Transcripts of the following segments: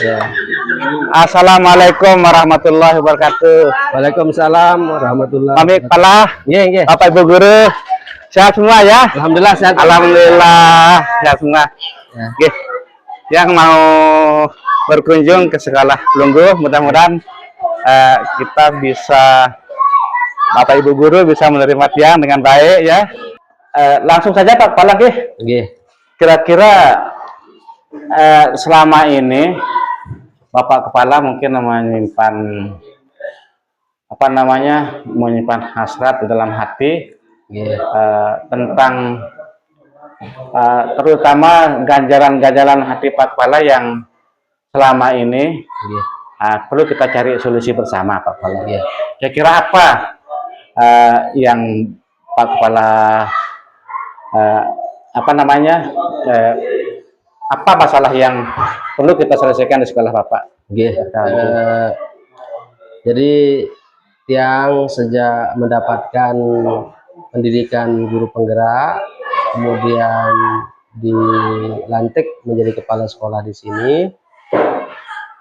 Ya. Assalamualaikum warahmatullahi wabarakatuh. Waalaikumsalam warahmatullahi Kami wabarakatuh. kepala, Nggih. Bapak Ibu guru, sehat semua ya. Alhamdulillah sehat. Alhamdulillah sehat semua. Ya. Oke. Yang mau berkunjung ke sekolah Lungguh, mudah-mudahan kita bisa, Bapak Ibu guru bisa menerima tiang dengan baik ya. Langsung saja Pak Kepala, Nggih. kira-kira selama ini Bapak Kepala mungkin menyimpan menyimpan hasrat di dalam hati tentang terutama ganjalan-ganjalan hati Pak Kepala yang selama ini perlu kita cari solusi bersama Pak Kepala. Kira-kira apa yang Pak Kepala apa masalah yang perlu kita selesaikan di sekolah Bapak? Jadi tiang sejak mendapatkan pendidikan guru penggerak, kemudian dilantik menjadi kepala sekolah di sini.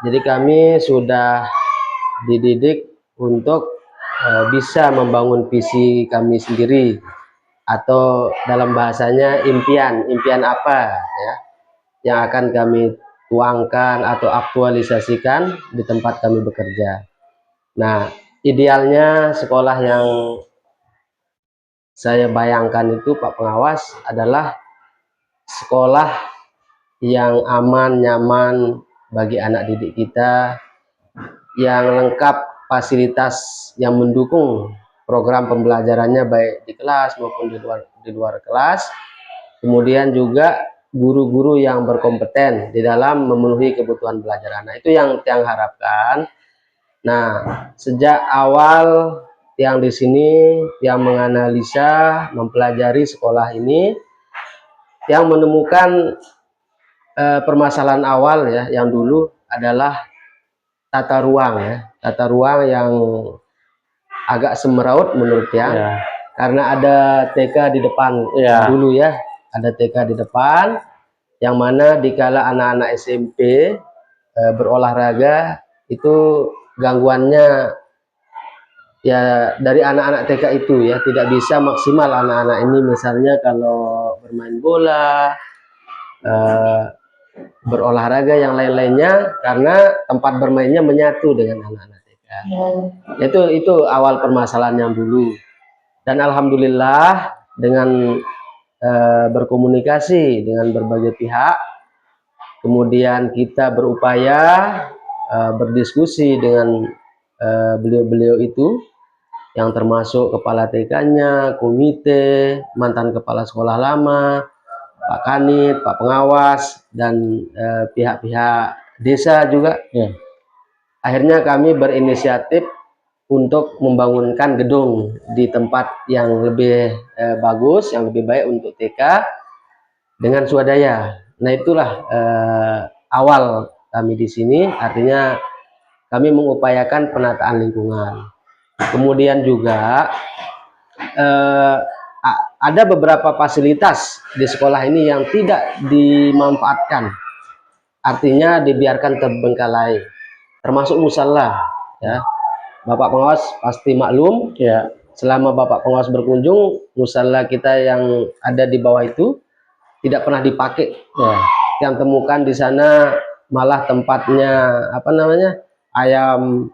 Jadi kami sudah dididik untuk bisa membangun visi kami sendiri, atau dalam bahasanya impian apa ya yang akan kami tuangkan atau aktualisasikan di tempat kami bekerja. Nah, idealnya sekolah yang saya bayangkan itu Pak Pengawas adalah sekolah yang aman, nyaman bagi anak didik kita, yang lengkap fasilitas yang mendukung program pembelajarannya baik di kelas maupun di luar kelas. Kemudian juga guru-guru yang berkompeten di dalam memenuhi kebutuhan belajar anak. Itu yang Tiang harapkan. Nah, sejak awal Tiang di sini, Tiang menganalisa, mempelajari sekolah ini, Tiang menemukan permasalahan awal ya, yang dulu adalah tata ruang yang agak semeraut menurut Tiang, karena ada TK di depan dulu ya. Ada TK di depan, yang mana dikala anak-anak SMP berolahraga itu gangguannya ya dari anak-anak TK itu ya, tidak bisa maksimal anak-anak ini, misalnya kalau bermain bola, berolahraga yang lain-lainnya, karena tempat bermainnya menyatu dengan anak-anak TK. Itu awal permasalahan yang dulu. Dan alhamdulillah dengan berkomunikasi dengan berbagai pihak, kemudian kita berupaya berdiskusi dengan beliau-beliau itu, yang termasuk kepala TK-nya, komite, mantan kepala sekolah lama, Pak Kanit, Pak Pengawas, dan pihak-pihak desa juga. Akhirnya kami berinisiatif untuk membangunkan gedung di tempat yang lebih bagus, yang lebih baik untuk TK dengan swadaya. Nah, itulah awal kami di sini, artinya kami mengupayakan penataan lingkungan. Kemudian juga ada beberapa fasilitas di sekolah ini yang tidak dimanfaatkan, artinya dibiarkan terbengkalai, termasuk musala ya. Bapak Pengawas pasti maklum ya, selama Bapak Pengawas berkunjung, musala kita yang ada di bawah itu tidak pernah dipakai ya. Yang temukan di sana malah tempatnya ayam,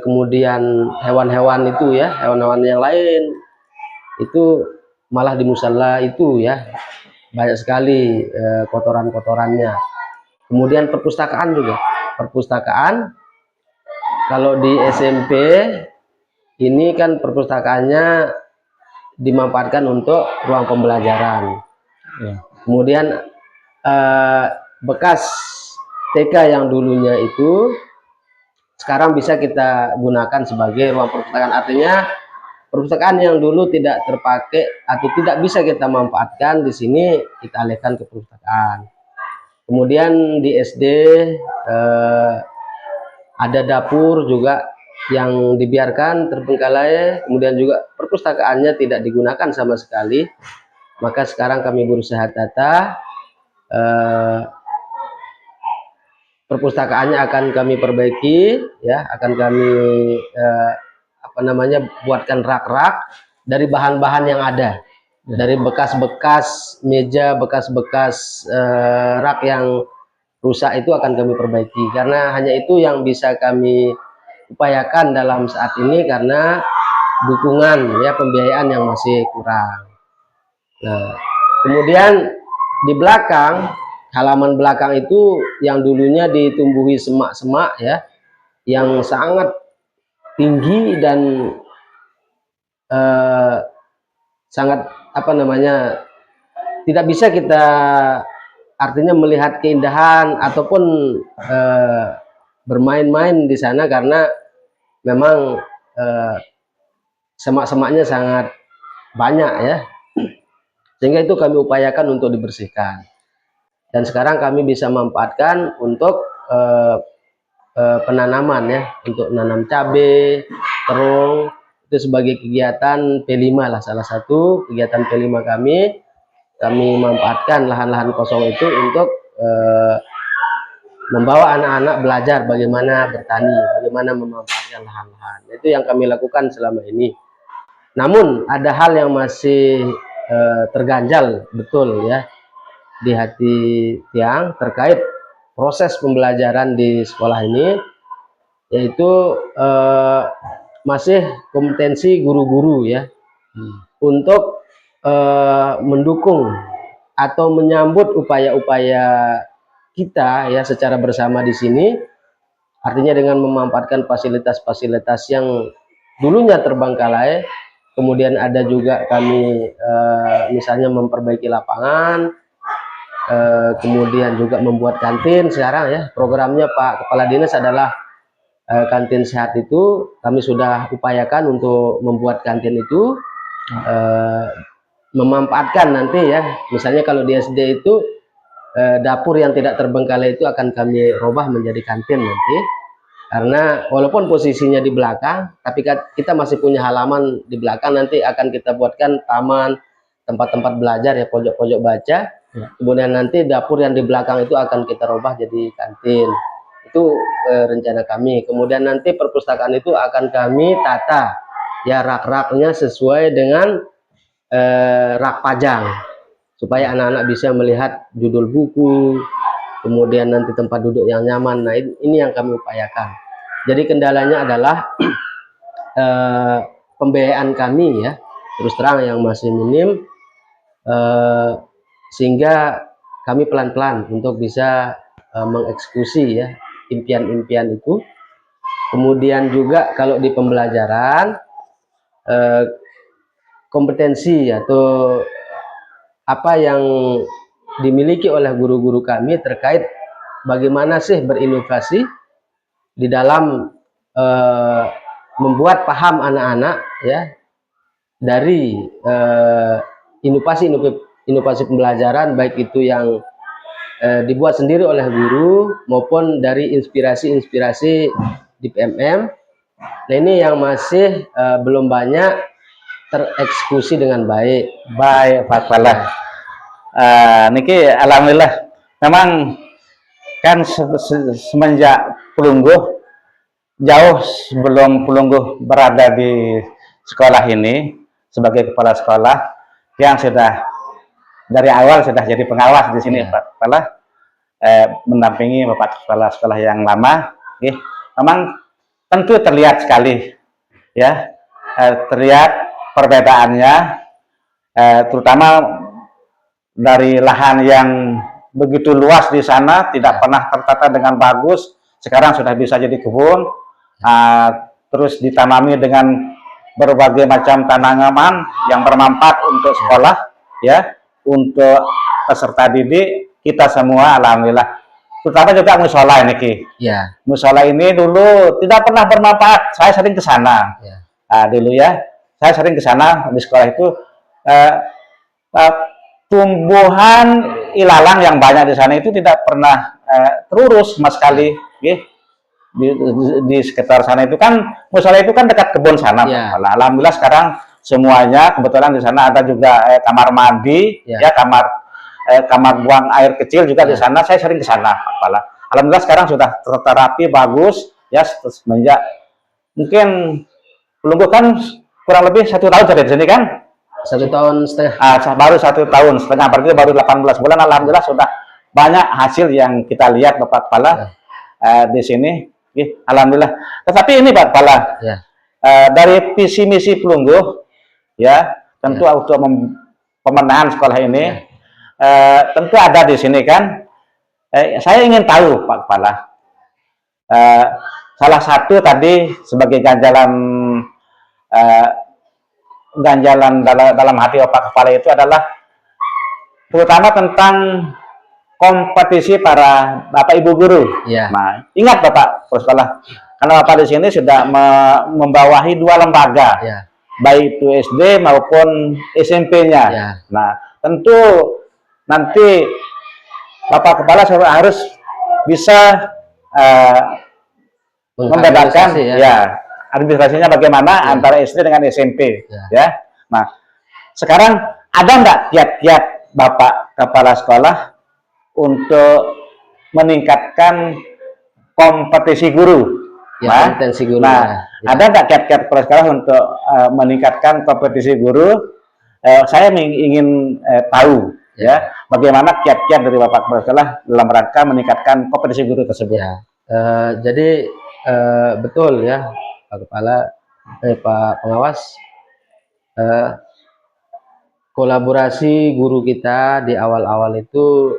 kemudian hewan-hewan itu ya, hewan-hewan yang lain itu malah di musala itu ya, banyak sekali kotoran-kotorannya. Kemudian perpustakaan juga, kalau di SMP ini kan perpustakaannya dimanfaatkan untuk ruang pembelajaran. Kemudian bekas TK yang dulunya itu sekarang bisa kita gunakan sebagai ruang perpustakaan, artinya perpustakaan yang dulu tidak terpakai atau tidak bisa kita manfaatkan di sini kita alihkan ke perpustakaan. Kemudian di SD ada dapur juga yang dibiarkan terbengkalai, kemudian juga perpustakaannya tidak digunakan sama sekali. Maka sekarang kami berusaha tata perpustakaannya akan kami perbaiki, ya, akan kami buatkan rak-rak dari bahan-bahan yang ada, dari bekas-bekas meja, bekas-bekas rak yang rusak itu akan kami perbaiki, karena hanya itu yang bisa kami upayakan dalam saat ini karena dukungan, ya, pembiayaan yang masih kurang. Nah, kemudian di belakang, halaman belakang itu yang dulunya ditumbuhi semak-semak, ya, yang sangat tinggi dan sangat tidak bisa kita artinya melihat keindahan ataupun bermain-main di sana karena memang semak-semaknya sangat banyak, ya, sehingga itu kami upayakan untuk dibersihkan. Dan sekarang kami bisa memanfaatkan untuk penanaman, ya, untuk menanam cabai, terung, itu sebagai kegiatan P5 lah, salah satu kegiatan P5 kami memanfaatkan lahan-lahan kosong itu untuk membawa anak-anak belajar bagaimana bertani, bagaimana memanfaatkan lahan-lahan. Itu yang kami lakukan selama ini. Namun ada hal yang masih terganjal betul, ya, di hati Tiang terkait proses pembelajaran di sekolah ini, yaitu masih kompetensi guru-guru, ya, untuk mendukung atau menyambut upaya-upaya kita, ya, secara bersama di sini, artinya dengan memanfaatkan fasilitas-fasilitas yang dulunya terbengkalai. Kemudian ada juga kami misalnya memperbaiki lapangan, kemudian juga membuat kantin. Sekarang, ya, programnya Pak Kepala Dinas adalah kantin sehat. Itu kami sudah upayakan untuk membuat kantin itu, memanfaatkan nanti, ya, misalnya kalau di SD itu dapur yang tidak terbengkalai itu akan kami robah menjadi kantin nanti, karena walaupun posisinya di belakang tapi kita masih punya halaman di belakang, nanti akan kita buatkan taman, tempat-tempat belajar, ya, pojok-pojok baca, ya. Kemudian nanti dapur yang di belakang itu akan kita robah jadi kantin. Itu rencana kami. Kemudian nanti perpustakaan itu akan kami tata, ya, rak-raknya sesuai dengan rak pajang, supaya anak-anak bisa melihat judul buku, kemudian nanti tempat duduk yang nyaman. Nah, ini yang kami upayakan. Jadi kendalanya adalah pembiayaan kami, ya, terus terang yang masih minim, sehingga kami pelan-pelan untuk bisa mengeksekusi, ya, impian-impian itu. Kemudian juga kalau di pembelajaran, kompetensi atau apa yang dimiliki oleh guru-guru kami terkait bagaimana sih berinovasi di dalam membuat paham anak-anak, ya, dari inovasi pembelajaran, baik itu yang dibuat sendiri oleh guru maupun dari inspirasi-inspirasi di PMM. Nah, ini yang masih belum banyak tereksekusi dengan baik. Baik, Pak Kepala. Niki alhamdulillah memang kan semenjak Pelungguh, jauh sebelum Pelungguh berada di sekolah ini sebagai kepala sekolah, yang sudah dari awal sudah jadi pengawas di sini, ya, Pak Kepala, mendampingi Bapak Kepala sekolah yang lama. Memang tentu terlihat sekali, ya, terlihat perbedaannya, terutama dari lahan yang begitu luas di sana, tidak pernah tertata dengan bagus, sekarang sudah bisa jadi kebun, terus ditanami dengan berbagai macam tanaman yang bermanfaat untuk sekolah, ya, untuk peserta didik kita semua, alhamdulillah. Terutama juga musola ini, Ki. Ya. Musola ini dulu tidak pernah bermanfaat. Saya sering ke sana, ya. Dulu, ya, saya sering ke sana di sekolah itu. Tumbuhan ilalang yang banyak di sana itu tidak pernah terurus sama sekali, ya. Di sekitar sana itu kan musola itu kan dekat kebun sana, ya. Alhamdulillah sekarang semuanya kebetulan di sana ada juga kamar mandi, ya, kamar buang air kecil juga, ya, di sana. Saya sering ke sana, alhamdulillah sekarang sudah terapi bagus ya, semenjak mungkin Pelunggu kan kurang lebih 1 tahun sudah di sini kan? 1 tahun setengah. Baru 1 tahun setengah, berarti baru 18 bulan. Alhamdulillah sudah banyak hasil yang kita lihat Bapak Kepala di sini. Alhamdulillah. Tetapi ini Pak Kepala, dari visi misi Pelunggu, ya tentu untuk pemenahan sekolah ini, tentu ada di sini kan. Saya ingin tahu Pak Kepala, salah satu tadi sebagai ganjalan dalam hati Bapak Kepala itu adalah terutama tentang kompetisi para Bapak Ibu guru. Nah, ingat Bapak Sekolah, karena Bapak di sini sudah membawahi 2 lembaga, baik itu SD maupun SMP-nya. Nah, tentu nanti Bapak Kepala harus bisa membedakan administrasinya bagaimana antara SD dengan SMP, ya. Nah, sekarang ada enggak kiat-kiat Bapak Kepala Sekolah untuk meningkatkan kompetisi guru? Kompetensi guru. Ada enggak kiat-kiat Kepala Sekolah untuk meningkatkan kompetisi guru? Saya ingin tahu ya, bagaimana kiat-kiat dari Bapak Kepala Sekolah dalam rangka meningkatkan kompetisi guru tersebut. Jadi betul ya Pak Kepala, Pak Pengawas, kolaborasi guru kita di awal-awal itu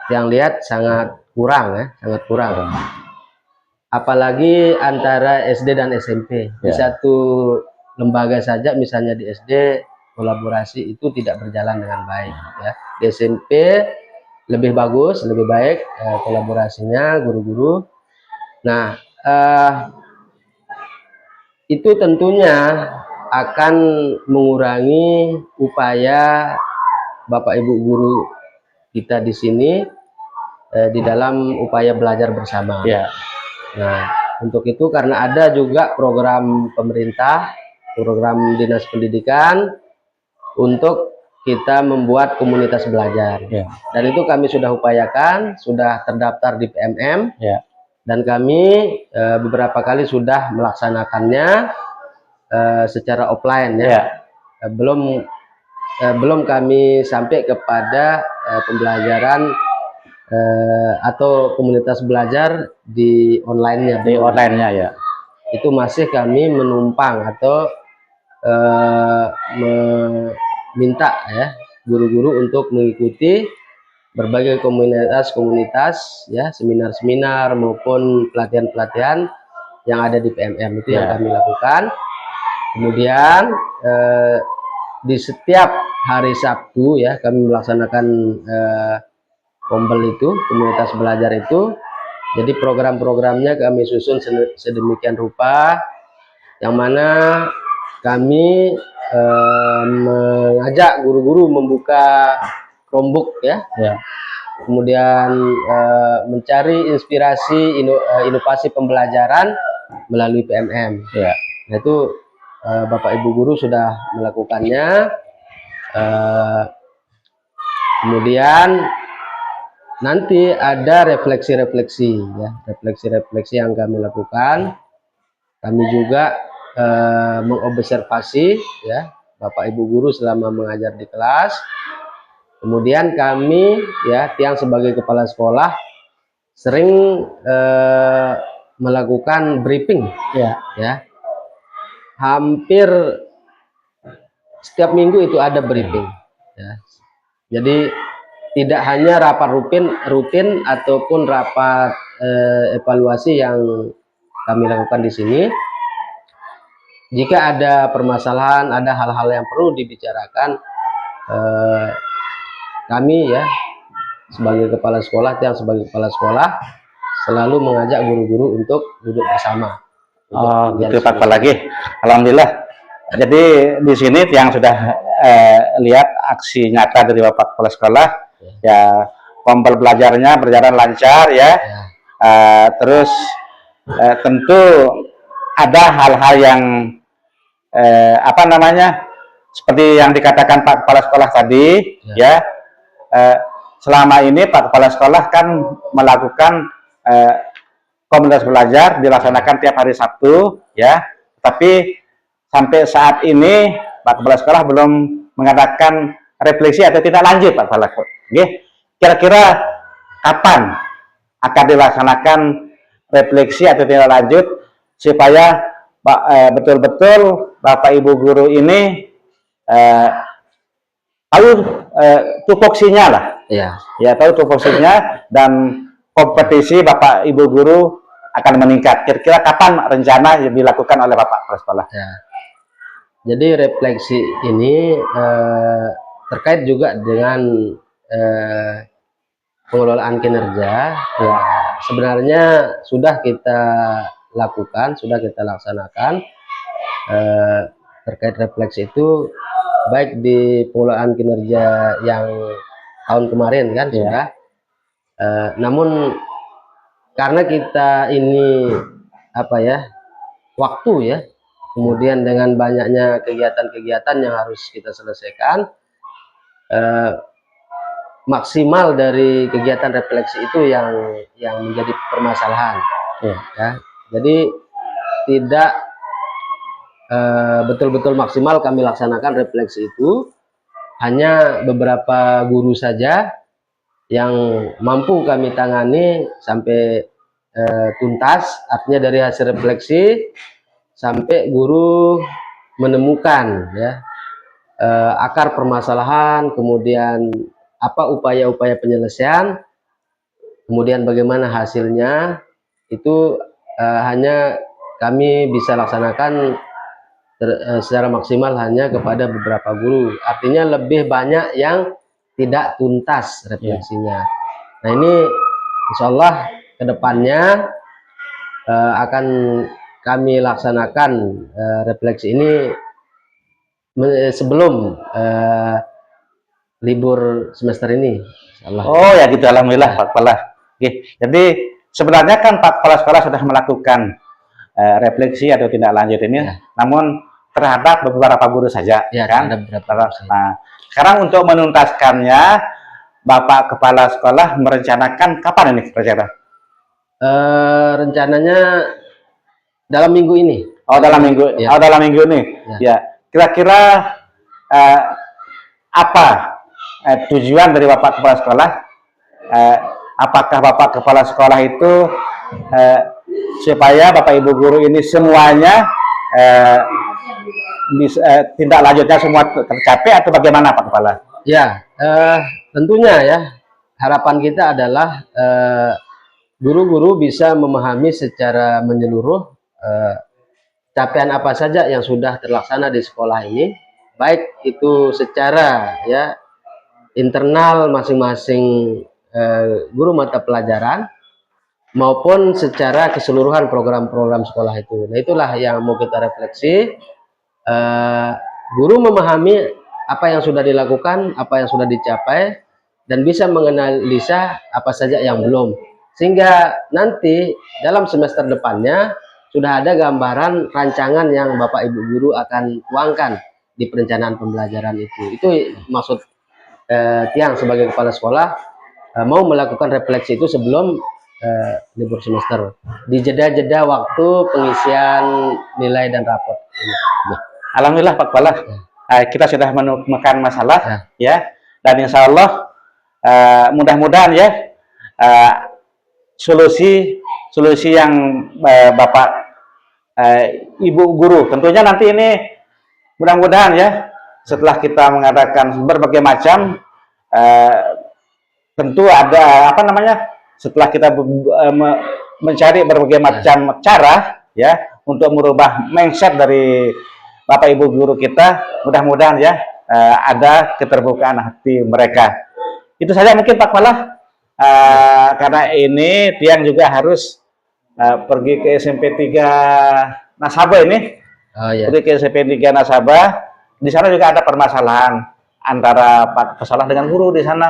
yang lihat sangat kurang ya, sangat kurang. Apalagi antara SD dan SMP. Di satu lembaga saja, misalnya di SD, kolaborasi itu tidak berjalan dengan baik ya. Di SMP lebih bagus, lebih baik kolaborasinya guru-guru. Nah, itu tentunya akan mengurangi upaya Bapak Ibu guru kita di sini di dalam upaya belajar bersama. Nah, untuk itu karena ada juga program pemerintah, program Dinas Pendidikan untuk kita membuat komunitas belajar. Dan itu kami sudah upayakan, sudah terdaftar di PMM. Dan kami beberapa kali sudah melaksanakannya secara offline ya. Belum kami sampai kepada pembelajaran atau komunitas belajar di online-nya. Ya. Itu masih kami menumpang atau meminta ya guru-guru untuk mengikuti berbagai komunitas ya, seminar-seminar maupun pelatihan-pelatihan yang ada di PMM itu yang kami lakukan. Kemudian di setiap hari Sabtu ya kami melaksanakan kombel itu, komunitas belajar itu. Jadi program-programnya kami susun sedemikian rupa, yang mana kami mengajak guru-guru membuka Chromebook ya. Kemudian mencari inspirasi inovasi pembelajaran melalui PMM. Nah, itu Bapak Ibu guru sudah melakukannya. Kemudian nanti ada refleksi-refleksi ya, refleksi-refleksi yang kami lakukan. Kami juga mengobservasi ya Bapak Ibu guru selama mengajar di kelas. Kemudian kami ya yang sebagai kepala sekolah sering melakukan briefing ya. Hampir setiap minggu itu ada briefing ya. Jadi tidak hanya rapat rutin ataupun rapat evaluasi yang kami lakukan di sini. Jika ada permasalahan, ada hal-hal yang perlu dibicarakan, kami ya sebagai kepala sekolah, sebagai kepala sekolah selalu mengajak guru-guru untuk duduk bersama. Gitu Pak lagi. Alhamdulillah. Jadi di sini yang sudah lihat aksi nyata dari Bapak Kepala Sekolah, ya kompel belajarnya berjalan lancar ya. Terus tentu ada hal-hal yang apa namanya, seperti yang dikatakan Pak Kepala Sekolah tadi, ya selama ini Pak Kepala Sekolah kan melakukan komunitas belajar dilaksanakan tiap hari Sabtu, ya. Tapi sampai saat ini Pak Kepala Sekolah belum mengadakan refleksi atau tindak lanjut, Pak Kepala Sekolah. Kira-kira kapan akan dilaksanakan refleksi atau tindak lanjut supaya betul-betul Bapak Ibu guru ini tahu tupoksinya lah, ya tahu tupoksinya, dan kompetisi Bapak Ibu guru akan meningkat. Kira-kira kapan rencana yang dilakukan oleh Bapak Kepala Sekolah? Ya. Jadi refleksi ini terkait juga dengan pengelolaan kinerja. Ya, sebenarnya sudah kita lakukan, sudah kita laksanakan terkait refleksi itu, baik di pengelolaan kinerja yang tahun kemarin kan sudah. Namun karena kita ini waktu ya, kemudian dengan banyaknya kegiatan-kegiatan yang harus kita selesaikan, maksimal dari kegiatan refleksi itu yang menjadi permasalahan. Ya. Jadi tidak betul-betul maksimal kami laksanakan refleksi itu, hanya beberapa guru saja yang mampu kami tangani sampai tuntas, artinya dari hasil refleksi sampai guru menemukan ya akar permasalahan, kemudian apa upaya-upaya penyelesaian, kemudian bagaimana hasilnya, itu hanya kami bisa laksanakan secara maksimal hanya kepada beberapa guru, artinya lebih banyak yang tidak tuntas refleksinya. Nah ini insya Allah kedepannya akan kami laksanakan refleksi ini sebelum libur semester ini. Oh ya gitu, alhamdulillah Pak Kepala. Jadi sebenarnya kan Pak Kepala Sekolah sudah melakukan refleksi atau tindak lanjut ini, namun terhadap beberapa guru saja, kan? Nah, sekarang untuk menuntaskannya, Bapak Kepala Sekolah merencanakan kapan ini rencana? Rencananya dalam minggu ini. Oh dalam minggu, dalam minggu ini. Ya. Kira-kira apa tujuan dari Bapak Kepala Sekolah? Apakah Bapak Kepala Sekolah itu supaya Bapak Ibu guru ini semuanya tindak lanjutnya semua tercapai, atau bagaimana Pak Kepala? Ya, tentunya ya harapan kita adalah guru-guru bisa memahami secara menyeluruh capaian apa saja yang sudah terlaksana di sekolah ini, baik itu secara ya internal masing-masing guru mata pelajaran maupun secara keseluruhan program-program sekolah itu. Nah itulah yang mau kita refleksi. Guru memahami apa yang sudah dilakukan, apa yang sudah dicapai, dan bisa menganalisa apa saja yang belum, sehingga nanti dalam semester depannya sudah ada gambaran rancangan yang Bapak Ibu guru akan tuangkan di perencanaan pembelajaran itu maksud Tiang sebagai kepala sekolah mau melakukan refleksi itu sebelum libur semester, di jeda-jeda waktu pengisian nilai dan rapor. Alhamdulillah Pak Kepala, kita sudah menemukan masalah ya, dan insya Allah mudah-mudahan ya solusi yang Bapak Ibu guru tentunya nanti ini mudah-mudahan ya setelah kita mengadakan berbagai macam tentu ada setelah kita mencari berbagai macam cara ya untuk merubah mindset dari Bapak Ibu guru kita, mudah-mudahan ya ada keterbukaan hati mereka. Itu saja mungkin Pak Kepala, karena ini Tiang juga harus pergi ke SMP 3 Nasabah ini. Pergi ke SMP 3 Nasabah. Di sana juga ada permasalahan antara Pak Kepala Sekolah dengan guru di sana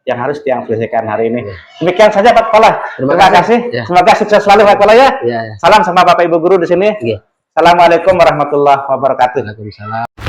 yang harus Tiang selesaikan hari ini. Demikian saja Pak Kepala. Terima kasih. Semoga sukses selalu Pak Kepala ya. Salam sama Bapak Ibu guru di sini. Assalamualaikum warahmatullahi wabarakatuh. Waalaikumsalam.